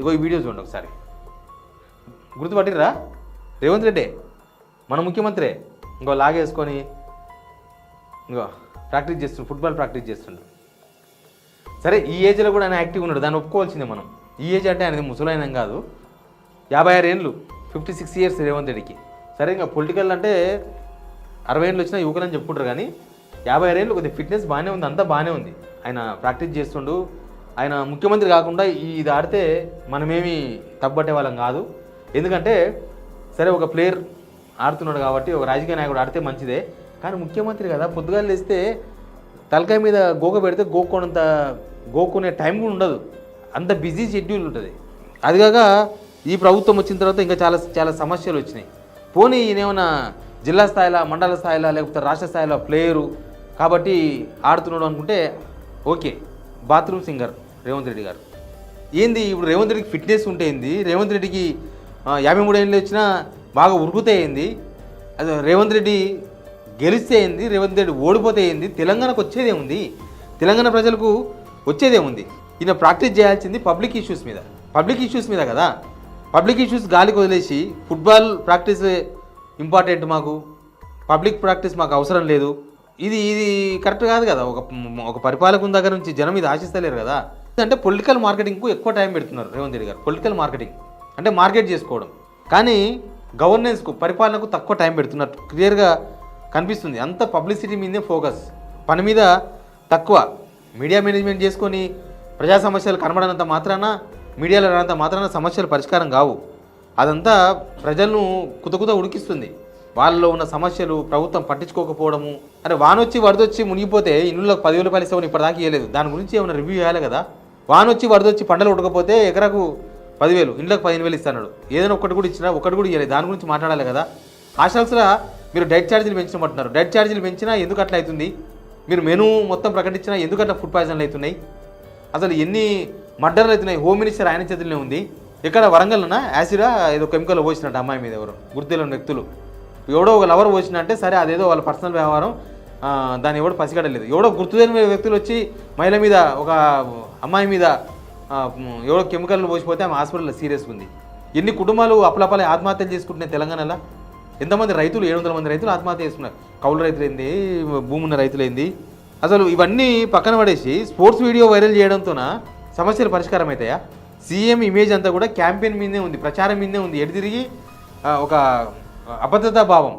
ఇగో ఈ వీడియో చూడండి ఒకసారి. గుర్తుపట్టిర్రా? రేవంత్ రెడ్డి మన ముఖ్యమంత్రి ఇంకో లాగేసుకొని ఇంకో ప్రాక్టీస్ చేస్తుండు, ఫుట్బాల్ ప్రాక్టీస్ చేస్తుండు. సరే ఈ ఏజ్లో కూడా ఆయన యాక్టివ్గా ఉన్నాడు, దాన్ని ఒప్పుకోవాల్సిందే మనం. ఈ ఏజ్ అంటే ఆయనది ముసలైన కాదు, 56 ఏళ్ళు, 56 ఇయర్స్ రేవంత్ రెడ్డికి. సరే ఇంకా పొలిటికల్ అంటే 60 ఏళ్ళు వచ్చినా యువకులని చెప్పుకుంటారు, కానీ 56 ఏళ్ళు కొద్దిగా ఫిట్నెస్ బాగానే ఉంది, అంతా బాగానే ఉంది. ఆయన ప్రాక్టీస్ చేస్తుండు. ఆయన ముఖ్యమంత్రి కాకుండా ఇది ఆడితే మనమేమి తప్పబట్టే వాళ్ళం కాదు. ఎందుకంటే సరే ఒక ప్లేయర్ ఆడుతున్నాడు కాబట్టి, ఒక రాజకీయ నాయకుడు ఆడితే మంచిదే, కానీ ముఖ్యమంత్రి కదా, పొద్దుగాలు లేస్తే తలకాయ మీద గోక పెడితే గోక్కునే టైం కూడా ఉండదు, అంత బిజీ షెడ్యూల్ ఉంటుంది. అదిగాక ఈ ప్రభుత్వం వచ్చిన తర్వాత ఇంకా చాలా చాలా సమస్యలు వచ్చినాయి. పోనీ ఈయనేమన్నా జిల్లా స్థాయిలో, మండల స్థాయిలో, లేకపోతే రాష్ట్ర స్థాయిలో ప్లేయరు కాబట్టి ఆడుతున్నాడు అనుకుంటే okay. Bathroom singer Revanth Reddy గారు ఏంది ఇప్పుడు? రేవంత్ రెడ్డికి ఫిట్నెస్ ఉంటే ఏంది? రేవంత్ రెడ్డికి 53 ఏళ్ళు వచ్చినా బాగా ఉరుకుతే ఏంది? అది రేవంత్ రెడ్డి గెలిస్తే ఏంది? రేవంత్ రెడ్డి ఓడిపోతే ఏంది? తెలంగాణకు వచ్చేదేముంది? తెలంగాణ ప్రజలకు వచ్చేదేముంది? ఈయన ప్రాక్టీస్ చేయాల్సింది పబ్లిక్ ఇష్యూస్ మీద కదా. పబ్లిక్ ఇష్యూస్ గాలికి వదిలేసి ఫుట్బాల్ ప్రాక్టీస్ ఇంపార్టెంట్, మాకు పబ్లిక్ ప్రాక్టీస్ మాకు అవసరం లేదు, ఇది కరెక్ట్ కాదు కదా. ఒక పరిపాలకుని దగ్గర నుంచి జనం ఇది ఆశిస్తలేరు కదా. అంటే పొలిటికల్ మార్కెటింగ్కు ఎక్కువ టైం పెడుతున్నారు రేవంత్ రెడ్డి గారు. పొలిటికల్ మార్కెటింగ్ అంటే మార్కెట్ చేసుకోవడం, కానీ గవర్నెన్స్కు, పరిపాలనకు తక్కువ టైం పెడుతున్నట్టు క్లియర్గా కనిపిస్తుంది. అంత పబ్లిసిటీ మీదే ఫోకస్, పని మీద తక్కువ. మీడియా మేనేజ్మెంట్ చేసుకొని ప్రజా సమస్యలు కనబడనంత మాత్రాన, మీడియాలో రానంత మాత్రాన సమస్యలు పరిష్కారం కావు. అదంతా ప్రజలను కుతకుత ఉడికిస్తుంది. వాళ్ళలో ఉన్న సమస్యలు ప్రభుత్వం పట్టించుకోకపోవడము. అంటే వానొచ్చి వరదొచ్చి మునిగిపోతే ఇళ్ళకి 10,000 రూపాయలు ఇస్తామని ఇప్పటిదాకా ఇవ్వలేదు, దాని గురించి ఏమైనా రివ్యూ చేయాలి కదా. వానొచ్చి వరదొచ్చి పంటలు ఉడకపోతే ఎకరాకు 10,000, ఇంట్లోకి 15,000 ఇస్తున్నాడు, ఏదైనా ఒక్కటి కూడా ఇచ్చినా ఒక్కటి కూడా ఇవ్వలేదు, దాని గురించి మాట్లాడాలి కదా. హాస్టల్స్లో మీరు డైట్ ఛార్జీలు పెంచమంటున్నారు, డైట్ ఛార్జీలు పెంచినా ఎందుకు అట్లా అవుతుంది? మీరు మెనూ మొత్తం ప్రకటించినా ఎందుకు అట్లా ఫుడ్ పాయిజన్లు అవుతున్నాయి? అసలు ఎన్ని మర్డర్లు అవుతున్నాయి? హోమ్ మినిస్టర్ ఆయన చేతుల్లో ఉంది. ఇక్కడ వరంగల్లోనా యాసిడా ఏదో కెమికల్ పోసినట్టు అమ్మాయి మీద ఎవరు గుర్తులేని వ్యక్తులు, ఎవడో ఒక లవర్ పోసినట్టే. సరే అదేదో వాళ్ళ పర్సనల్ వ్యవహారం, దాన్ని ఎవడో పసిగడలేదు. ఎవడో గుర్తులేని వ్యక్తులు వచ్చి మహిళ మీద, ఒక అమ్మాయి మీద ఎవడో కెమికల్ పోసిపోతే ఆమె హాస్పిటల్లో సీరియస్గా ఉంది. ఎన్ని కుటుంబాలు అప్పులపాలే ఆత్మహత్యలు చేసుకుంటున్నాయి తెలంగాణలో? ఎంతమంది రైతులు, 700 మంది రైతులు ఆత్మహత్య చేసుకున్నారు. కౌలు రైతులు ఏంది, భూమి ఉన్న రైతులు ఏంది? అసలు ఇవన్నీ పక్కన పడేసి స్పోర్ట్స్ వీడియో వైరల్ చేయడంతోన సమస్యలు పరిష్కారం అవుతాయా? సీఎం ఇమేజ్ అంతా కూడా క్యాంపెయిన్ మీదే ఉంది, ప్రచారం మీదే ఉంది. ఎటు తిరిగి ఒక అభద్రతా భావం.